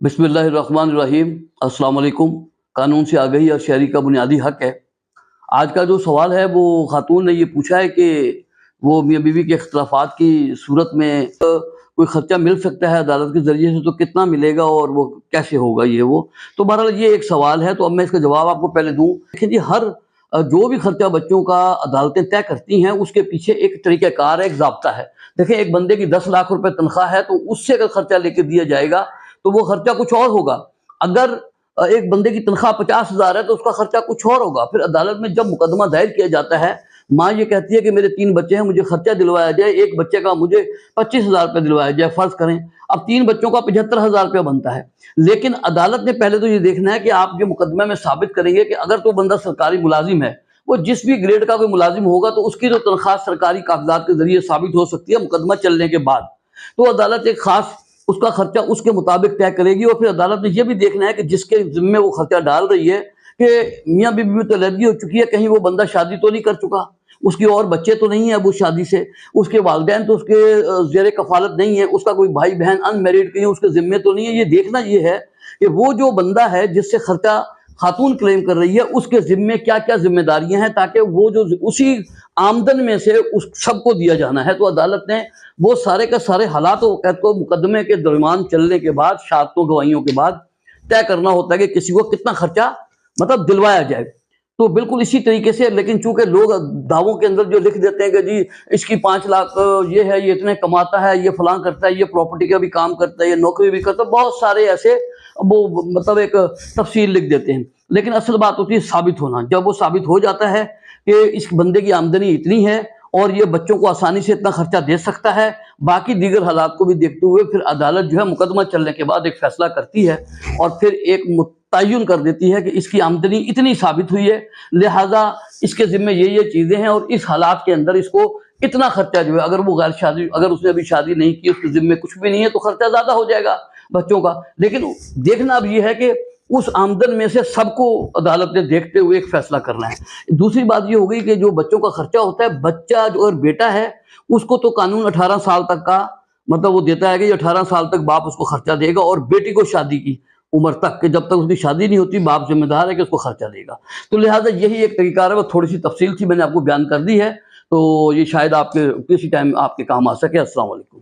बिस्मिल्लाहिर्रहमानिर्रहीम। अस्सलाम वालेकुम। कानून से आगाही और शहरी का बुनियादी हक है। आज का जो सवाल है वो खातून ने ये पूछा है कि वो मियाँ बीवी के इख्तिलाफात की सूरत में कोई ख़र्चा मिल सकता है अदालत के ज़रिए से, तो कितना मिलेगा और वो कैसे होगा ये वो। तो बहरहाल ये एक सवाल है, तो अब मैं इसका जवाब आपको पहले दूँ। देखिए जी, हर जो भी ख़र्चा बच्चों का अदालतें तय करती हैं उसके पीछे एक तरीक़ाकार है, एक ज़ाब्ता है। देखिए, एक बंदे की 10 लाख रुपए तनख्वाह है, तो उससे अगर ख़र्चा लेके दिया जाएगा तो वो खर्चा कुछ और होगा। अगर एक बंदे की तनख्वाह 50,000 है तो उसका खर्चा कुछ और होगा। फिर अदालत में जब मुकदमा दायर किया जाता है, माँ ये कहती है कि मेरे 3 बच्चे हैं, मुझे खर्चा दिलवाया जाए, एक बच्चे का मुझे 25,000 रुपये दिलवाया जाए, फर्ज करें। अब 3 बच्चों का 75,000 रुपया बनता है। लेकिन अदालत ने पहले तो ये देखना है कि आप जो मुकदमे में साबित करेंगे कि अगर तो बंदा सरकारी मुलाजिम है, वो जिस भी ग्रेड का कोई मुलाजिम होगा, तो उसकी जो तनख्वाह सरकारी कागजात के जरिए साबित हो सकती है मुकदमा चलने के बाद। तो अदालत एक खास उसका खर्चा उसके मुताबिक तय करेगी। और फिर अदालत ने यह भी देखना है कि जिसके जिम्मे वो खर्चा डाल रही है कि मियाँ बीवी में तो लड़की हो चुकी है, कहीं वो बंदा शादी तो नहीं कर चुका, उसकी और बच्चे तो नहीं है अब उस शादी से, उसके वालिदैन तो उसके ज़ेरे कफालत नहीं है, उसका कोई भाई बहन अनमेरिड कहीं उसके जिम्मे तो नहीं है। ये देखना ये है कि वो जो बंदा है जिससे खर्चा खातून क्लेम कर रही है उसके जिम्मे क्या क्या जिम्मेदारियां हैं, ताकि वो जो उसी आमदन में से उस सबको दिया जाना है। तो अदालत ने वो सारे का सारे हालात को मुकदमे के दरमियान चलने के बाद, शहादतों गवाहियों के बाद तय करना होता है कि किसी को कितना खर्चा मतलब दिलवाया जाए। तो बिल्कुल इसी तरीके से, लेकिन चूंकि लोग दावों के अंदर जो लिख देते हैं कि जी इसकी 5 लाख ये है, ये इतने कमाता है, ये फलां करता है, ये प्रॉपर्टी का भी काम करता है, ये नौकरी भी करता है, बहुत सारे ऐसे वो मतलब एक तफसील लिख देते हैं। लेकिन असल बात होती है साबित होना। जब वो साबित हो जाता है कि इस बंदे की आमदनी इतनी है और ये बच्चों को आसानी से इतना खर्चा दे सकता है, बाकी दीगर हालात को भी देखते हुए फिर अदालत जो है मुकदमा चलने के बाद एक फैसला करती है और फिर एक मुतय्यन कर देती है कि इसकी आमदनी इतनी साबित हुई है, लिहाजा इसके जिम्मे ये चीज़ें हैं और इस हालात के अंदर इसको इतना खर्चा जो है, अगर वो गैर शादी, अगर उसने अभी शादी नहीं की, उसके जिम्मे कुछ भी नहीं है, तो खर्चा ज़्यादा हो जाएगा बच्चों का। लेकिन देखना अब ये है कि उस आमदन में से सबको अदालत ने देखते हुए एक फैसला करना है। दूसरी बात ये हो गई कि जो बच्चों का खर्चा होता है, बच्चा जो अगर बेटा है उसको तो कानून 18 साल तक का मतलब वो देता है कि 18 साल तक बाप उसको खर्चा देगा, और बेटी को शादी की उम्र तक के जब तक उसकी शादी नहीं होती बाप जिम्मेदार है कि उसको खर्चा देगा। तो लिहाजा यही एक तरीका है। वो थोड़ी सी तफसील थी, मैंने आपको बयान कर दी है, तो ये शायद आपके किसी टाइम आपके काम आ सके। अस्सलाम वालेकुम।